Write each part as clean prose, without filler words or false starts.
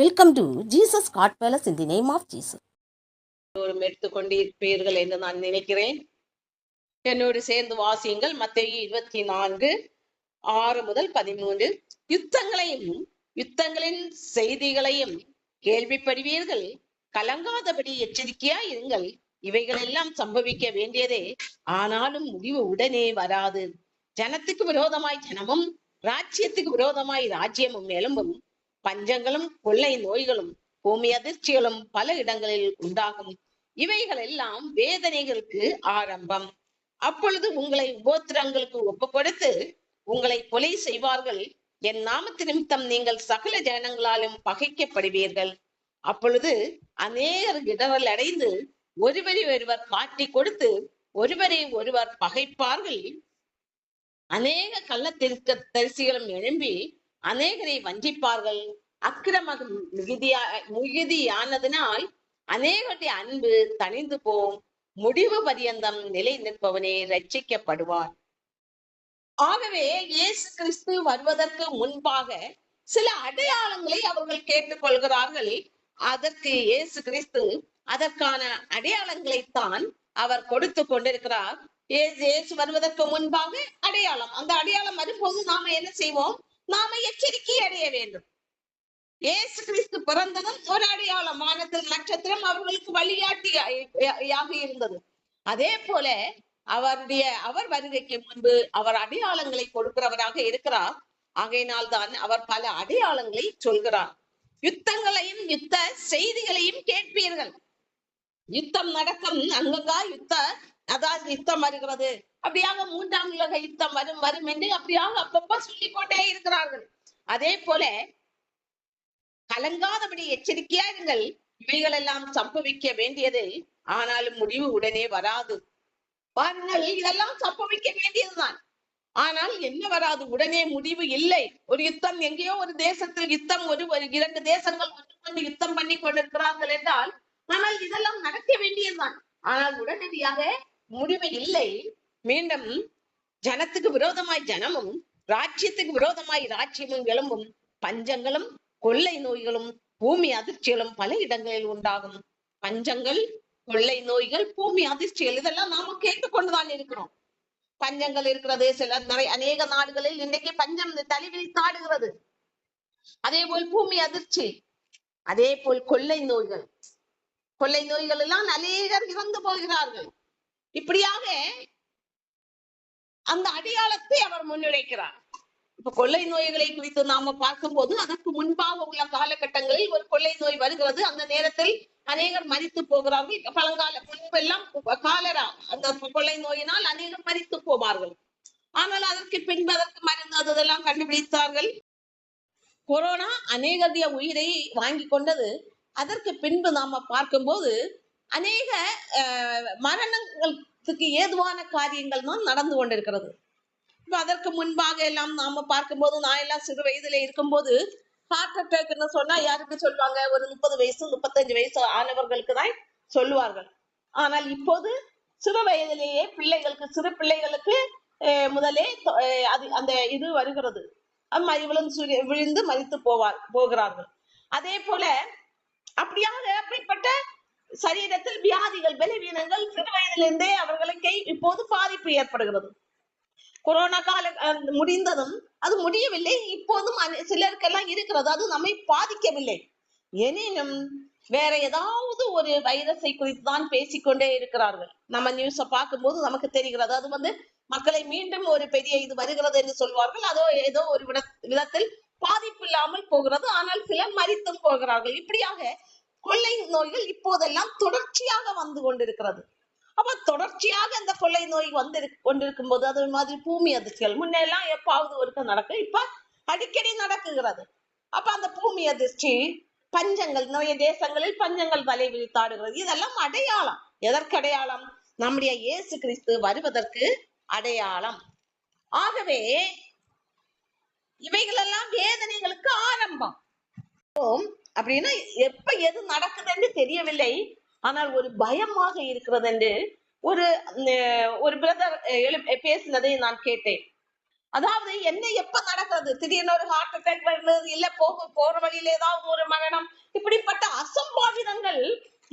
Welcome to Jesus God palace in the name of Jesus. எடுத்துக்கொண்டிருப்பீர்கள் என்று நான் நினைக்கிறேன். என்னோடு சேர்ந்து வாசியுங்கள். மத்தேயு 24:6-13. யுத்தங்களையும் யுத்தங்களின் செய்திகளையும் கேள்விப்படுவீர்கள். கலங்காதபடி எச்சரிக்கையா இருங்கள். இவைகள் எல்லாம் சம்பவிக்க வேண்டியதே, ஆனாலும் முடிவு உடனே வராது. ஜனத்துக்கு விரோதமாய் ஜனமும், ராஜ்யத்துக்கு விரோதமாய் ராஜ்யமும் எழும்பும். பஞ்சங்களும் கொள்ளை நோய்களும் பூமி அதிர்ச்சிகளும் பல இடங்களில் உண்டாகும். இவைகள் எல்லாம் வேதனைகளுக்கு ஆரம்பம். அப்பொழுது உங்களை உபோத்திரங்களுக்கு ஒப்பு கொடுத்து உங்களை கொலை செய்வார்கள். என் நாமத்து நிமித்தம் நீங்கள் சகல ஜனங்களாலும் பகைக்கப்படுவீர்கள். அப்பொழுது அநேகர் இடரல் அடைந்து ஒருவரை ஒருவர் காட்டி கொடுத்து ஒருவரை ஒருவர் பகைப்பார்கள். அநேக கள்ள தரிசிகளும் எழும்பி அநேகரை வஞ்சிப்பார்கள். அக்கிரம மிகுதியானதினால் அநேகருடைய அன்பு தணிந்து போம். முடிவு பரியந்தம் நிலை நிற்பவனே ரட்சிக்கப்படுவார். ஆகவே இயேசு கிறிஸ்து வருவதற்கு முன்பாக சில அடையாளங்களை அவர்கள் கேட்டுக்கொள்கிறார்கள். அதற்கு இயேசு கிறிஸ்து அதற்கான அடையாளங்களைத்தான் அவர் கொடுத்து கொண்டிருக்கிறார். இயேசு வருவதற்கு முன்பாக அடையாளம், அந்த அடையாளம் வரும்போது நாம என்ன செய்வோம்? நாம எச்சரிக்கை அடைய வேண்டும். இயேசு கிறிஸ்து பிறந்ததும் ஒரு அடையாளம், வானத்தில் நட்சத்திரம் அவர்களுக்கு வழிகாட்டியாக இருந்தது. அதே போல அவர் வருகைக்கு முன்பு அவர் அடையாளங்களை கொடுக்கிறவராக இருக்கிறார். ஆகையினால் தான் அவர் பல அடையாளங்களை சொல்கிறார். யுத்தங்களையும் யுத்த செய்திகளையும் கேட்பீர்கள். யுத்தம் நடக்கும், அங்கங்கா யுத்தம் வருகிறது, அப்படியாக 3ஆம் உலக யுத்தம் வரும் என்று அப்படியாக அப்பப்ப சொல்லிக் கொண்டே இருக்கிறார்கள். அதே போல கலங்காதபடி எச்சரிக்கையா இருங்கள். இவைகள் எல்லாம் சம்பவிக்க வேண்டியது, ஆனாலும் முடிவு உடனே வராது. பாருங்கள், இதெல்லாம் சம்பவிக்க வேண்டியதுதான், ஆனால் என்ன வராது? உடனே முடிவு இல்லை. ஒரு யுத்தம் எங்கேயோ ஒரு தேசத்தில் யுத்தம், ஒரு 2 தேசங்கள் ஒன்று யுத்தம் பண்ணி கொண்டிருக்கிறார்கள் என்றால், ஆனால் இதெல்லாம் நடக்க வேண்டியதுதான், ஆனால் உடனடியாக முடிவு இல்லை. மீண்டும் ஜனத்துக்கு விரோதமாய் ஜனமும், ராஜ்யத்துக்கு விரோதமாய் ராஜ்யமும் எழும்பும். பஞ்சங்களும் கொள்ளை நோய்களும் பூமி அதிர்ச்சிகளும் பல இடங்களில் உண்டாகும். பஞ்சங்கள், கொள்ளை நோய்கள், பூமி அதிர்ச்சிகள், இதெல்லாம் நாம கேட்டுக்கொண்டுதான் இருக்கிறோம். பஞ்சங்கள் இருக்கிறது. அநேக நாடுகளில் இன்றைக்கு பஞ்சம் தலைவிரித்தாடுகிறது. அதே போல் பூமி அதிர்ச்சி, அதே போல் கொள்ளை நோய்கள் எல்லாம் அநேகர் இறந்து போகிறார்கள். இப்படியாக அந்த அடையாளத்தை அவர் முன்னிலைக்கிறார். இப்ப கொள்ளை நோய்களை குறித்து நாம பார்க்கும்போது, அதற்கு முன்பாக உள்ள காலகட்டங்களில் ஒரு கொள்ளை நோய் வருகிறது. அந்த நேரத்தில் அநேகர் மரித்து போகிறார்கள். பழங்கால முன்பெல்லாம் காலரா, அந்த கொள்ளை நோயினால் அநேகர் மரித்து போவார்கள். ஆனால் அதற்கு பின்பு அதற்கு மருந்து அதெல்லாம் கண்டுபிடித்தார்கள். கொரோனா அநேகருடைய உயிரை வாங்கி கொண்டது. அதற்கு பின்பு நாம பார்க்கும்போது அநேக மரணங்களுக்கு ஏதுவான காரியங்கள் தான் நடந்து கொண்டிருக்கிறது. இப்ப அதற்கு முன்பாக எல்லாம் நாம பார்க்கும்போது, நான் எல்லாம் சிறு வயதுல இருக்கும்போது ஹார்ட் அட்டாக்னு சொன்னா யாருக்கு சொல்லுவாங்க? ஒரு 30 வயசு 35 வயசு ஆனவர்களுக்கு தான் சொல்லுவார்கள். ஆனால் இப்போது சிறு வயதிலேயே சிறு பிள்ளைகளுக்கு முதலே அந்த இது வருகிறது. விழுந்து மரித்து போகிறார்கள். அதே போல அப்படிப்பட்ட சரீரத்தில் வியாதிகள், பலவீனங்கள் சிறு வயதிலிருந்தே அவர்களுக்கு இப்போது பாதிப்பு ஏற்படுகிறது. கொரோனா கால முடிந்ததும் அது முடியவில்லை. இப்போதும் சிலருக்கெல்லாம் இருக்கிறது. அது நம்மை பாதிக்கவில்லை. எனினும் வேற ஏதாவது ஒரு வைரஸை குறித்து தான் பேசிக்கொண்டே இருக்கிறார்கள். நம்ம நியூஸ பார்க்கும்போது நமக்கு தெரிகிறது. அது மக்களை மீண்டும் ஒரு பெரிய இது வருகிறது என்று சொல்வார்கள். அதோ ஏதோ ஒரு விதத்தில் பாதிப்பு இல்லாமல் போகிறது. ஆனால் சிலர் மரித்தும் போகிறார்கள். இப்படியாக கொள்ளை நோய்கள் இப்போதெல்லாம் தொடர்ச்சியாக வந்து கொண்டிருக்கிறது. அப்ப தொடர்ச்சியாக அந்த கொள்ளை நோய் கொண்டிருக்கும் போது, அது மாதிரி பூமி அதிர்ச்சிகள் முன்னெல்லாம் எப்பாவது ஒருக்க நடக்கும், இப்ப அடிக்கடி நடக்குகிறது. அப்ப அந்த பூமி அதிர்ச்சி, பஞ்சங்கள், நோய தேசங்களில் பஞ்சங்கள் தலை விரித்தாடுகிறது. இதெல்லாம் அடையாளம். எதற்கு அடையாளம்? நம்முடைய இயேசு கிறிஸ்து வருவதற்கு அடையாளம். ஆகவே இவைகளெல்லாம் வேதனைகளுக்கு ஆரம்பம். அப்படின்னா எப்ப எது நடக்குதுன்னு தெரியவில்லை, ஆனால் ஒரு பயமாக இருக்கிறது என்று ஒரு பிரதர் பேசினதை நான் கேட்டேன். அதாவது என்ன எப்ப நடக்கிறது, திடீர்னு ஒரு ஹார்ட் அட்டாக் வருது, இல்ல போற வழியில ஏதாவது ஒரு மரணம், இப்படிப்பட்ட அசம்பாவிதங்கள்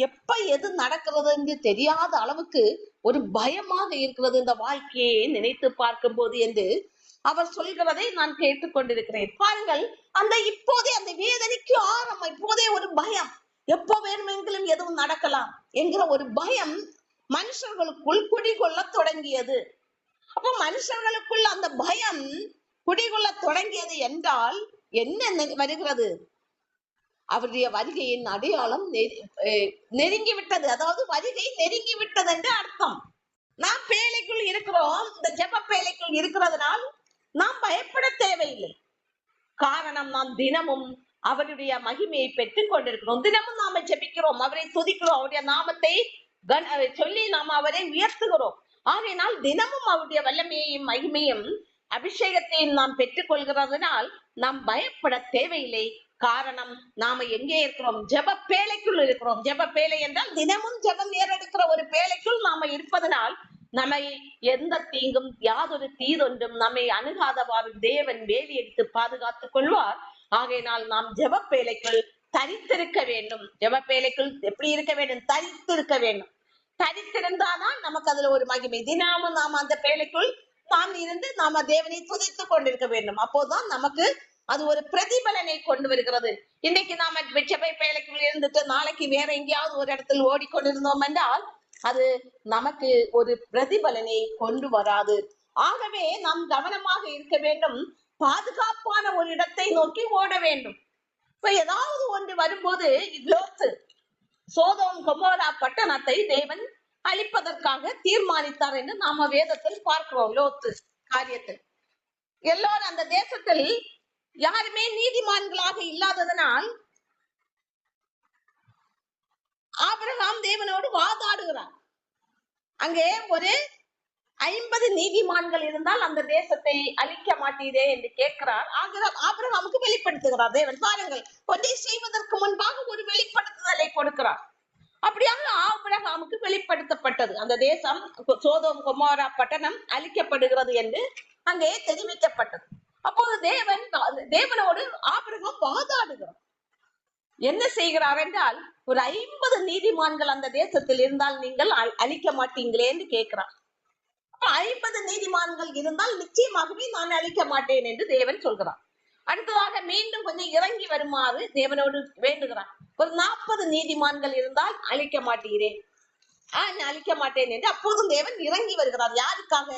எப்ப எது நடக்கிறது என்று தெரியாத அளவுக்கு ஒரு பயமாக இருக்கிறது இந்த வாழ்க்கையை நினைத்து பார்க்கும் போது என்று அவர் சொல்கிறதை நான் கேட்டுக்கொண்டிருக்கிறேன். பாருங்கள், அந்த இப்போதே அந்த வேதனைக்கு ஆரம்பம் இப்போதே ஒரு பயம், எப்போ வேணுமெങ്കിലും எதுவும் நடக்கலாம் என்கிற ஒரு பயம் மனுஷர்களுக்குள் குடிகொள்ள தொடங்கியது. அப்ப மனுஷர்களுக்குள் அந்த பயம் குடிகொள்ள தொடங்கியது என்றால் என்ன வருகிறது? அவருடைய வருகையின் அடையாளம் நெருங்கி விட்டது. அதாவது வருகை நெருங்கி விட்டது என்று அர்த்தம். நாம் பேழைக்குள் இருக்கிறோம். இந்த ஜெப பேழைக்குள் இருக்கிறதுனால் நாம் பயப்பட தேவையில்லை. காரணம், நாம் தினமும் அவருடைய மகிமையை பெற்றுக் கொண்டிருக்கிறோம். தினமும் நாம ஜெபிக்கிறோம், அவரை துதிக்கிறோம், அவருடைய நாமத்தை சொல்லி நாம் அவரை உயர்த்துகிறோம். ஆகையினால் தினமும் அவருடைய வல்லமையையும் மகிமையும் அபிஷேகத்தையும் நாம் பெற்றுக் கொள்கிறதுனால் நாம் பயப்பட தேவையில்லை. காரணம், நாம எங்கே இருக்கிறோம்? ஜெப பேழைக்குள் இருக்கிறோம். ஜெப பேழை என்றால் தினமும் ஜெபம் ஏறெடுக்கிற ஒரு பேழைக்குள் நாம இருப்பதனால் நம்மை எந்த தீங்கும் யாதொரு தீதொன்றும் நம்மை அணுகாதவாறு தேவன் வேலி எடுத்து பாதுகாத்துக் கொள்வார். ஆகையினால் நாம் ஜெப பேழைக்குள் தரித்திருக்க வேண்டும். ஜெப பேழைக்குள் எப்படி இருக்க வேண்டும்? தரித்திருக்க வேண்டும். தரித்திருந்தாதான் நமக்கு அதுல ஒரு மகிமை. தினமும் நாம அந்த பேழைக்குள் நாம் இருந்து நாம தேவனை துதித்துக் கொண்டிருக்க வேண்டும். அப்போதான் நமக்கு அது ஒரு பிரதிபலனை கொண்டு வருகிறது. இன்னைக்கு நாம ஜெப பேழைக்குள் இருந்துட்டு நாளைக்கு வேற எங்கேயாவது ஒரு இடத்தில் ஓடிக்கொண்டிருந்தோம் என்றால் அது நமக்கு ஒரு பிரதிபலனை கொண்டு வராது. ஆகவே நாம் கவனமாக இருக்க வேண்டும். பாதுகாப்பான ஒரு இடத்தை நோக்கி ஓட வேண்டும். இப்ப ஏதாவது ஒன்று வரும்போது லோத்து சோதோம் கொமோரா பட்டணத்தை தேவன் அழிப்பதற்காக தீர்மானித்தார் என்று நாம வேதத்தில் பார்க்கிறோம். லோத்து காரியத்தில் எல்லோரும் அந்த தேசத்தில் யாருமே நீதிமான்களாக இல்லாததனால் ஆபிரகாம் தேவனோடு வாதாடுகிறார். அங்கே ஒரு 50 நீதிமான்கள் இருந்தால் அந்த தேசத்தை அழிக்க மாட்டீரே என்று கேட்கிறார். ஆபிரகாமுக்கு வெளிப்படுத்துகிறார் தேவன். பாருங்கள், ஒன்றை செய்வதற்கு முன்பாக ஒரு வெளிப்படுத்துதலை கொடுக்கிறார். அப்படியாக ஆபிரகாமுக்கு வெளிப்படுத்தப்பட்டது. அந்த தேசம் சோதோம் கொமோரா பட்டணம் அழிக்கப்படுகிறது என்று அங்கே தெரிவிக்கப்பட்டது. அப்போது தேவனோடு ஆபிரகாம் வாதாடுகிறார். என்ன செய்கிறார் என்றால், ஒரு 50 நீதிமான்கள் அந்த தேசத்தில் இருந்தால் நீங்கள் அழிக்க மாட்டீங்களே என்று கேட்கிறார். 50 நீதிமான்கள் இருந்தால் நிச்சயமாகவே நான் அழிக்க மாட்டேன் என்று தேவன் சொல்கிறார். அடுத்ததாக மீண்டும் கொஞ்சம் இறங்கி வருமாறு தேவனோடு வேண்டுகிறார். ஒரு 40 நீதிமான்கள் இருந்தால் அழிக்க மாட்டீரேன், அழிக்க மாட்டேன் என்று அப்போதும் தேவன் இறங்கி வருகிறார். யாருக்காக?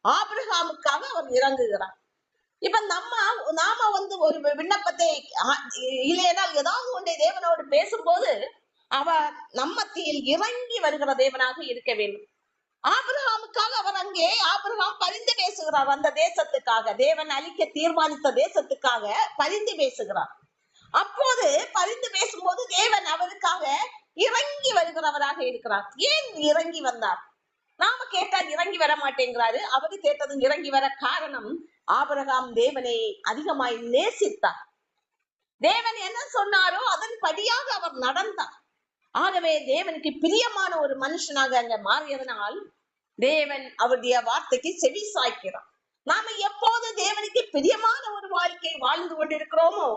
ஆபிரகாமுக்காக அவர் இறங்குகிறார். இப்ப நாம ஒரு விண்ணப்பத்தை இல்லையென்றால் ஏதாவது ஒன்றை தேவனோடு பேசும்போது அவர் நம்மத்தியில் இறங்கி வருகிற தேவனாக இருக்க வேண்டும். ஆபிரகாமுக்காக அவர் அங்கே ஆபிரகாம் பரிந்து பேசுகிறார். அந்த தேசத்துக்காக, தேவன் அழிக்க தீர்மானித்த தேசத்துக்காக பரிந்து பேசுகிறார். அப்போது பரிந்து பேசும்போது தேவன் அவருக்காக இறங்கி வருகிறவராக இருக்கிறார். ஏன் இறங்கி வந்தார்? நாம கேட்டால் இறங்கி வர மாட்டேங்கிறாரு. அவரு கேட்டது இறங்கி வர காரணம், ஆபிரகாம் தேவனை அதிகமாய் நேசித்தார். தேவன் என்ன சொன்னாரோ அதன்படியாக அவர் நடந்தார். ஆகவே தேவனுக்கு பிரியமான ஒரு மனுஷனாக அங்க மாறியதனால் தேவன் அவருடைய வார்த்தைக்கு செவி சாய்க்கிறார். நாம எப்போது தேவனுக்கு பிரியமான ஒரு வாழ்க்கை வாழ்ந்து கொண்டிருக்கிறோமோ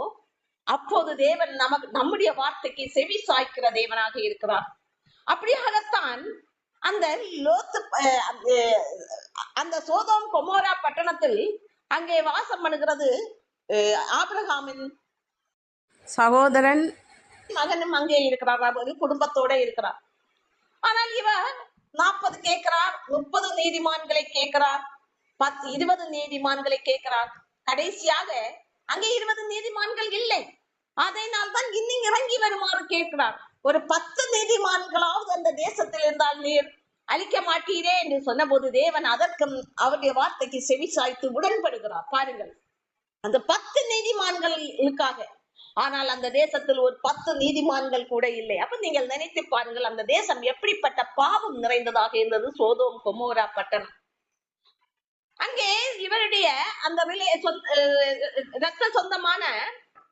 அப்போது தேவன் நம்முடைய வார்த்தைக்கு செவி சாய்க்கிற தேவனாக இருக்கிறார். அப்படியாகத்தான் அந்த லோத்து அந்த சோதோம் கொமோரா பட்டணத்தில் அங்கே வாசம் பண்ணுகிறது ஆபிரகாமின் சகோதரன் மகனும் அங்கே இருக்கிறார். ஒரு குடும்பத்தோட இருக்கிறார். ஆனால் இவர் 40 கேட்கிறார், 30 நீதிமான்களை கேட்கிறார், 10 20 நீதிமான்களை கேட்கிறார். கடைசியாக அங்கே 20 நீதிமான்கள் இல்லை. அதனால் தான் இன்னும் இறங்கி வருமாறு கேட்கிறார். ஒரு 10 நீதிமான்களாவது அந்த தேசத்தில் இருந்தால் நீர் அழிக்க மாட்டீரே என்று சொன்ன போது தேவன் அதற்கும் அவருடைய வார்த்தைக்கு செவி சாய்த்து உடன்படுகிறார். பாருங்கள், அந்த 10 நீதிமான்களுக்காக. ஆனால் அந்த தேசத்தில் ஒரு 10 நீதிமான்கள் கூட இல்லை. அப்ப நீங்கள் நினைத்து பாருங்கள், அந்த தேசம் எப்படிப்பட்ட பாவம் நிறைந்ததாக இருந்தது. சோதோம் கொமோரா பட்டணம். அங்கே இவருடைய அந்த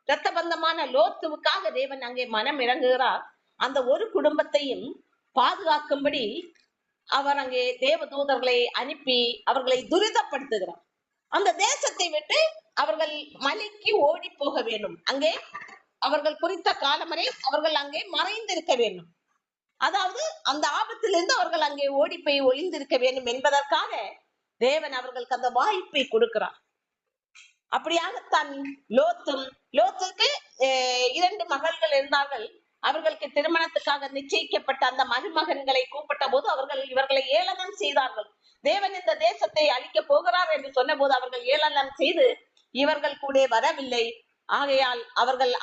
இரத்த பந்தமான லோத்துவுக்காக தேவன் அங்கே மனம் இறங்குகிறார். அந்த ஒரு குடும்பத்தையும் பாதுகாக்கும்படி அவர் அங்கே தேவ தூதர்களை அனுப்பி அவர்களை துரிதப்படுத்துகிறார். அந்த தேசத்தை விட்டு அவர்கள் மலைக்கு ஓடி போக வேண்டும். அங்கே அவர்கள் குறித்த காலம் வரை அவர்கள் அங்கே மறைந்திருக்க வேண்டும். அதாவது அந்த ஆபத்திலிருந்து அவர்கள் அங்கே ஓடி போய் ஒளிந்திருக்க வேண்டும் என்பதற்காக தேவன் அவர்களுக்கு அந்த வாய்ப்பை கொடுக்கிறார். அப்படியாகத்தான் லோத்துக்கு 2 மகள்கள் இருந்தார்கள். அவர்களுக்கு திருமணத்துக்காக நிச்சயிக்கப்பட்ட அந்த மருமகன்களை கூப்பிட்ட போது அவர்கள் இவர்களை ஏளனம் செய்தார்கள். தேவன் இந்த தேசத்தை அழிக்க போகிறார் என்று சொன்ன போது அவர்கள் ஏளனம் செய்து இவர்கள் கூட வரவில்லை. ஆகையால்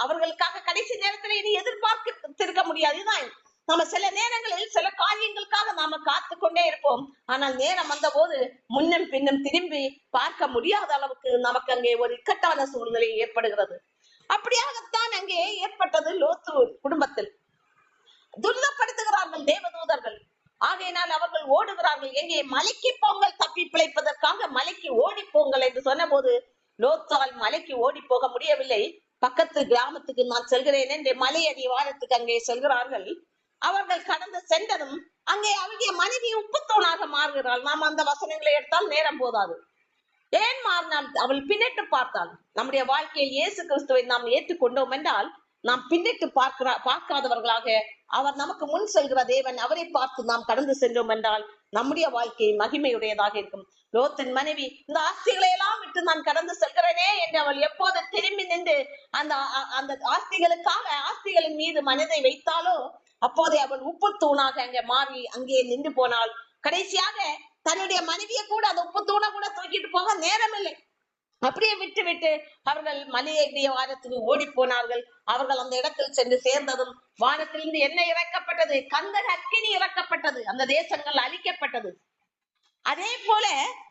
அவர்களுக்காக கடைசி நேரத்தில் இனி எதிர்பார்த்திருக்க முடியாது. இதுதான் நம்ம சில நேரங்களில் சில காரியங்களுக்காக நாம காத்து கொண்டே இருப்போம். ஆனால் நேரம் வந்த போது முன்னும் பின்னும் திரும்பி பார்க்க முடியாத அளவுக்கு நமக்கு அங்கே ஒரு இக்கட்டான சூழ்நிலை ஏற்படுகிறது. அப்படியாகத்தான் அங்கே ஏற்பட்டது. லோத்து குடும்பத்தில் துரிதப்படுத்துகிறார்கள் தேவதூதர்கள். ஆகையினால் அவர்கள் ஓடுகிறார்கள். எங்கே? மலைக்கு போங்கள், தப்பி பிழைப்பதற்காக மலைக்கு ஓடி போங்கள் என்று சொன்ன போது லோத்தால் மலைக்கு ஓடி போக முடியவில்லை. பக்கத்து கிராமத்துக்கு நான் செல்கிறேன் என்று மலையடி வாரத்துக்கு அங்கே செல்கிறார்கள். அவர்கள் கடந்து சென்றதும் அங்கே அவருடைய மனைவி உப்புத்தூணாக மாறுகிறாள். நாம் அந்த வசனங்களை எடுத்தால் நேரம் போதாது. ஏன் மாறினாள்? அவள் பின்னிட்டு பார்த்தாள். நம்முடைய வாழ்க்கையில் இயேசு கிறிஸ்துவை நாம் ஏற்றுக்கொண்டோம் என்றால் நாம் பின்னிட்டு பார்க்காதவர்களாக அவர் நமக்கு முன் செல்கிற தேவன், அவரை பார்த்து நாம் கடந்து சென்றோம் என்றால் நம்முடைய வாழ்க்கை மகிமையுடையதாக இருக்கும். லோத்தின் மனைவி இந்த ஆஸ்திகளை எல்லாம் விட்டு நான் கடந்து செல்கிறேனே என்று அவள் எப்போது திரும்பி நின்று அந்த ஆஸ்திகளின் மீது மனதை வைத்தாலோ அப்போதே அவள் உப்பு தூணாக அங்கே மாறி அங்கே நின்று போனாள். கடைசியாக தன்னுடைய மனைவியை கூட அந்த உப்பு தூணை கூட தூக்கிட்டு போக நேரம் இல்லை. அப்படியே விட்டு அவர்கள் மலையுடைய வானத்துக்கு ஓடி போனார்கள். அவர்கள் அந்த இடத்தில் சென்று சேர்ந்ததும் வானத்திலிருந்து என்ன இறக்கப்பட்டது? கந்தக அக்கினி இறக்கப்பட்டது. அந்த தேசங்கள் அழிக்கப்பட்டது. அதே போல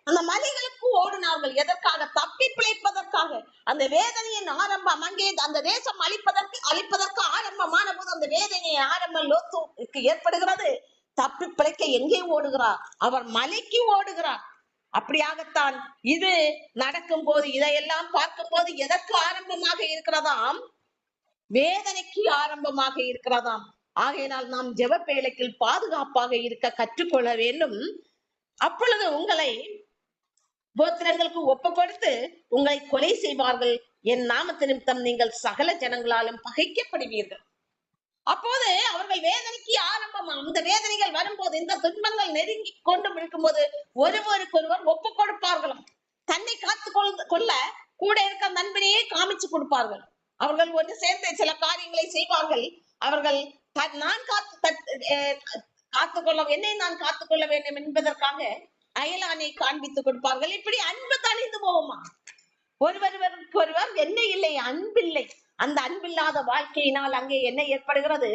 அந்த மலைகளுக்கு ஓடினார்கள். எதற்காக? தப்பி பிழைப்பதற்காக. அந்த வேதனையின் ஆரம்பம் அங்கே அந்த தேசம் அழிப்பதற்கு ஆரம்பமான போது அந்த வேதனையை ஆரம்பம் லோத்துக்கு ஏற்படுகிறது. தப்பி பிழைக்க எங்கே ஓடுகிறார்? அவர் மலைக்கு ஓடுகிறார். அப்படியாகத்தான் இது நடக்கும் போது, இதையெல்லாம் பார்க்கும் போது எதற்கு ஆரம்பமாக இருக்கிறதாம்? வேதனைக்கு ஆரம்பமாக இருக்கிறதாம். ஆகையினால் நாம் ஜெபவேளையில் பாதுகாப்பாக இருக்க கற்றுக்கொள்ள வேண்டும். அப்பொழுது உங்களை கோத்திரங்களுக்கு ஒப்பு கொடுத்து உங்களை கொலை செய்வார்கள். என் நாமத்து நிமித்தம் நீங்கள் சகல ஜனங்களாலும் பகைக்கப்படுவீர்கள். அப்போது அவர்கள் வேதனைக்கு ஆரம்பம். அந்த வேதனைகள் வரும்போது, இந்த துன்பங்கள் நெருங்கி கொண்டு இருக்கும்போது ஒருவருக்கொருவர் ஒப்பு கொடுப்பார்களாம். தன்னை காத்து கொள்ள கூட இருக்க நண்பனையே காமிச்சு கொடுப்பார்கள். அவர்கள் ஒன்று சேர்ந்து சில காரியங்களை செய்வார்கள். அவர்கள் நான் காத்துக்கொள்ள என்னை நான் காத்துக்கொள்ள வேண்டும் என்பதற்காக அயலானை காண்பித்துக் கொடுப்பார்கள். இப்படி அன்பு தணிந்து போகுமா? ஒருவர் என்ன இல்லை, அன்பில்லை. அந்த அன்பில்லாத வாழ்க்கையினால் அங்கே என்ன ஏற்படுகிறது?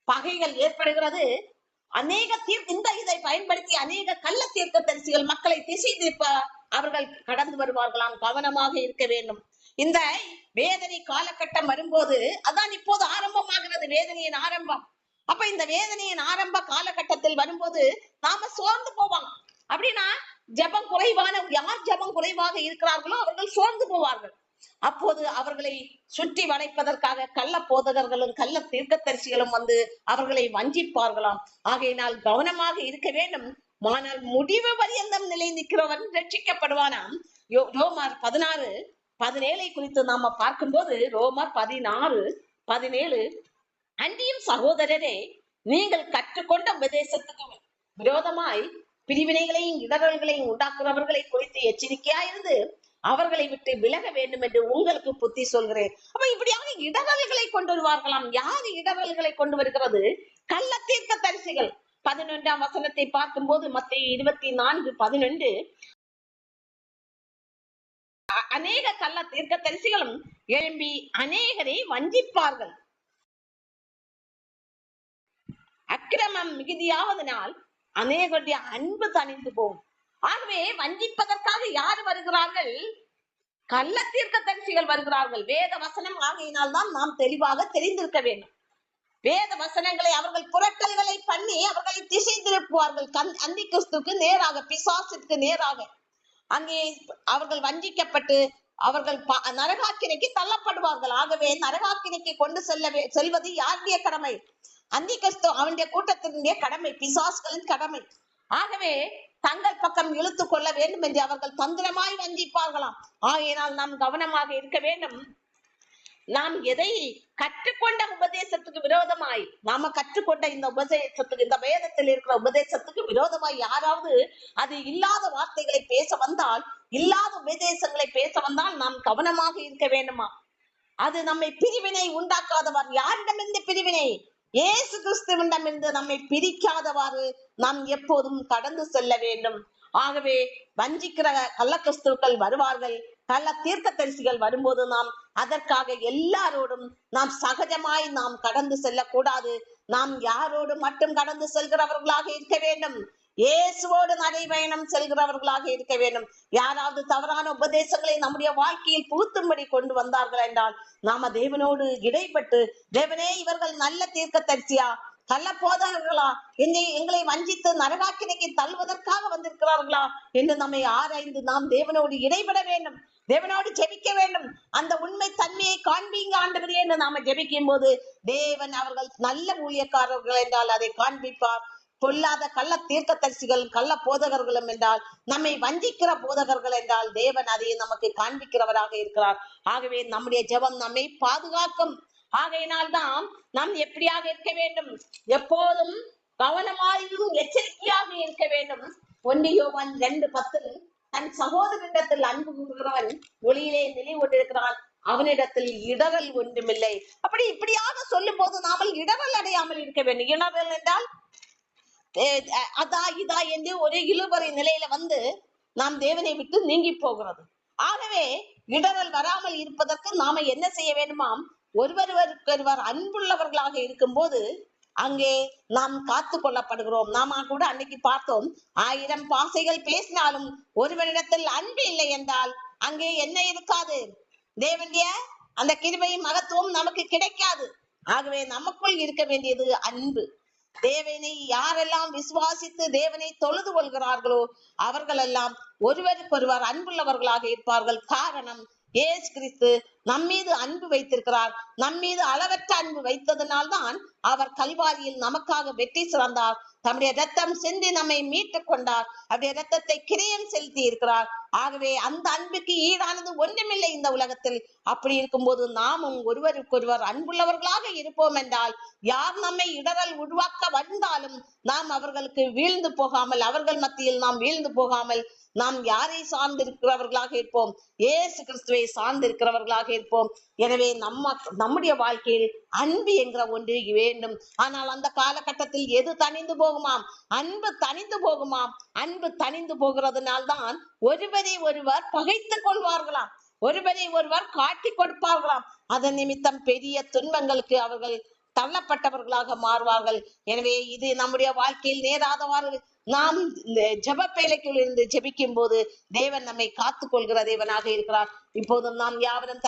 பகைகள் ஏற்படுகிறது. இதை பயன்படுத்தி அநேக கள்ள தீர்க்க தரிசிகள் மக்களை திசை திருப்ப அவர்கள் கடந்து வருவார்களாம். கவனமாக இருக்க வேண்டும். இந்த வேதனை காலகட்டம் வரும்போது அதான் இப்போது ஆரம்பமாகிறது, வேதனையின் ஆரம்பம். அப்ப இந்த வேதனையின் ஆரம்ப காலகட்டத்தில் வரும்போது நாம சோர்ந்து போவாங்க. அப்படின்னா யார் ஜபம் குறைவாக இருக்கிறார்களோ அவர்கள் சோர்ந்து போவார்கள். அப்போது அவர்களை சுற்றி வளைப்பதற்காக கள்ள போதகர்களும் கள்ள தீர்க்கதரிசிகளும் வந்து அவர்களை வஞ்சிப்பார்களாம். ஆகையினால் கவனமாக இருக்க வேண்டும். ஆனால் முடிவு பரியந்தம் நிலை நிற்கிறவன் ரட்சிக்கப்படுவானாம். ரோமர் 16:17 குறித்து நாம பார்க்கும்போது, ரோமர் 16:17, அன்றியும் சகோதரரே, நீங்கள் கற்றுக்கொண்ட உபதேசத்துக்கு விரோதமாய் பிரிவினைகளையும் இடரல்களையும் உண்டாக்குறவர்களை குறித்து எச்சரிக்கையாயிருந்து அவர்களை விட்டு விலக வேண்டும் என்று உங்களுக்கு புத்தி சொல்கிறேன். அப்ப இப்படியாக இடரல்களை கொண்டு வருவார்களாம். யார் இடரல்களை கொண்டு வருகிறது? கள்ள தீர்க்க தரிசிகள். 11ஆம் வசனத்தை பார்க்கும் போது மத்தேயு 24:12, அநேக கள்ள தீர்க்க தரிசிகளும் எழும்பி அநேகரை வஞ்சிப்பார்கள். அக்கிரமம் மிகுதியாவதனால் அநேகருடைய அன்பு தணிந்து போகும். ஆகவே வஞ்சிப்பதற்காக யார் வருகிறார்கள்? கள்ள தீர்க்க தரிசிகள் வருகிறார்கள். வேத வசனம் ஆகையினால் தான் நாம் தெளிவாக தெரிந்திருக்க வேண்டும். வேத வசனங்களை அவர்கள் புரட்டல்களை பண்ணி அவர்களை திசை திருப்புவார்கள். அந்தி கிறிஸ்துக்கு நேராக, பிசாசுக்கு நேராக. அங்கே அவர்கள் வஞ்சிக்கப்பட்டு அவர்கள் நரகாக்கினைக்கு தள்ளப்படுவார்கள். ஆகவே நரகாக்கினைக்கு கொண்டு செல்வது யாருடைய கடமை? அந்தி கிறிஸ்து அவனுடைய கூட்டத்தினுடைய கடமை, பிசாசுகளின் கடமை. ஆகவே தங்கள் பக்கம் இழுத்துக் கொள்ள வேண்டும் என்று அவர்கள் தந்திரமாய் வஞ்சிப்பார்களாம். ஆகையினால் நாம் கவனமாக இருக்க வேண்டும். நாம் எதை கற்றுக்கொண்ட உபதேசத்துக்கு விரோதமாய், நாம கற்றுக்கொண்ட இந்த உபதேசத்துக்கு, இந்த வேதத்தில் இருக்கிற உபதேசத்துக்கு விரோதமாய் யாராவது அது இல்லாத வார்த்தைகளை பேச வந்தால், இல்லாத உபதேசங்களை பேச வந்தால் நாம் கவனமாக இருக்க வேண்டுமா? அது நம்மை பிரிவினை உண்டாக்காதவாறு, யாரிடமிருந்து பிரிவினை? இயேசு கிறிஸ்துவிடமிருந்து நம்மை பிரிக்காதவாறு நாம் எப்போதும் கடந்து செல்ல வேண்டும். ஆகவே வஞ்சிக்கிற கள்ள கிறிஸ்துக்கள் வருவார்கள், கள்ள தீர்க்கதரிசிகள் வரும்போது நாம் அதற்காக எல்லாரோடும் நாம் சகஜமாய் நாம் கடந்து செல்லக்கூடாது. நாம் யாரோடு மட்டும் கடந்து செல்கிறவர்களாக இருக்க வேண்டும்? இயேசுவோடு நடைபயணம் செல்கிறவர்களாக இருக்க வேண்டும். யாராவது தவறான உபதேசங்களை நம்முடைய வாழ்க்கையில் புகுத்தும்படி கொண்டு வந்தார்கள் என்றால் நாம தேவனோடு இடைப்பட்டு, தேவனே இவர்கள் நல்ல தீர்க்கதரிசியா, கள்ள போதகர்களா, எங்களை வஞ்சித்து நரகாக்கினைக்கு தள்ளுவதற்காக வந்திருக்கிறார்களா என்று நம்மை ஆராய்ந்து நாம் தேவனோடு இடைபட வேண்டும், தேவனோடு ஜெபிக்க வேண்டும். அந்த உண்மை தன்மையை காண்பீங்க ஆண்டவரே என்று நாம ஜெபிக்கும் போது தேவன் அவர்கள் நல்ல ஊழியக்காரர்கள் என்றால் அதை காண்பிப்பார். பொல்லாத கள்ள தீர்க்கதரிசிகள், கள்ள போதகர்களும் என்றால், நம்மை வஞ்சிக்கிற போதகர்கள் என்றால் தேவன் அதை நமக்கு காண்பிக்கிறவராக இருக்கிறார். ஆகவே நம்முடைய ஜெபம் நம்மை பாதுகாக்கும். ஆகையினால்தான் நாம் எப்படியாக இருக்க வேண்டும்? எப்போதும் கவனமாயும் எச்சரிக்கையாக இருக்க வேண்டும். 1 யோவான் 2:10 தன் சகோதரனிடத்தில் அன்பு கூறுகிறவன் ஒளியிலே நிலை கொண்டிருக்கிறான், அவனிடத்தில் இடரல் ஒன்றுமில்லை. அப்படி இப்படியாக சொல்லும் போது நாமல் இடரல் அடையாமல் இருக்க வேண்டும். இடரல் என்றால் அதா இதா என்று ஒரு இழுபறி நிலையில வந்து நாம் தேவனை விட்டு நீங்கி போகிறது. ஆகவே இடரல் வராமல் இருப்பதற்கு நாம என்ன செய்ய வேண்டுமாம்? ஒருவருக்கொருவர் அன்புள்ளவர்களாக இருக்கும் போது அங்கே நாம் காத்து கொள்ளப்படுகிறோம். நாம கூட அன்னைக்கு பார்த்தோம், 1000 பாசைகள் பேசினாலும் ஒருவரிடத்தில் அன்பு இல்லை என்றால் அங்கே என்ன இருக்காது? தேவனுடைய அந்த கிருபையும் மகத்துவம் நமக்கு கிடைக்காது. ஆகவே நமக்குள் இருக்க வேண்டியது அன்பு. தேவனை யாரெல்லாம் விசுவாசித்து தேவனை தொழுது கொள்கிறார்களோ அவர்கள் எல்லாம் ஒருவருக்கொருவர் அன்புள்ளவர்களாக இருப்பார்கள். காரணம், இயேசு கிறிஸ்து நம்மீது அன்பு வைத்திருக்கிறார். நம்மீது அளவற்ற அன்பு வைத்ததனால்தான் அவர் கல்வாரியில் நமக்காக வெற்றி சிறந்தார். தம்முடைய ரத்தம் சிந்தி நம்மை மீட்டுக் கொண்டார். அவருடைய ரத்தத்தை கிரயம் செலுத்தி இருக்கிறார். ஆகவே அந்த அன்புக்கு ஈடானது ஒன்றுமில்லை இந்த உலகத்தில். அப்படி இருக்கும்போது நாமும் ஒருவருக்கொருவர் அன்புள்ளவர்களாக இருப்போம் என்றால் யார் நம்மை இடரல் உருவாக்க வந்தாலும் நாம் அவர்களுக்கு வீழ்ந்து போகாமல், அவர்கள் மத்தியில் நாம் வீழ்ந்து போகாமல் நாம் யாரை சார்ந்திருக்கிறவர்களாக இருப்போம்? இயேசு கிறிஸ்துவை சார்ந்திருக்கிறவர்களாக இருப்போம். எனவே நம்முடைய வாழ்க்கையில் அன்பு என்கிற ஒன்று வேண்டும். ஆனால் அந்த காலகட்டத்தில் எது தணிந்து போகுமாம்? அன்பு தணிந்து போகுமாம். அன்பு தணிந்து போகிறதுனால்தான் ஒருவரை ஒருவர் பகைத்துக் கொள்வார்களாம், ஒருவரை ஒருவர் காட்டி கொடுப்பார்களாம். அதன் நிமித்தம் பெரிய துன்பங்களுக்கு அவர்கள் தள்ளப்பட்டவர்களாக மாறுவார்கள். எனவே இது நம்முடைய வாழ்க்கையில் நேராதவாறு நாம் ஜெப பேழைக்குள் இருந்து ஜெபிக்கும் போது தேவன் நம்மை காத்துக் கொள்கிற தேவனாக இருக்கிறார். இப்போதும் நாம் யாவரும்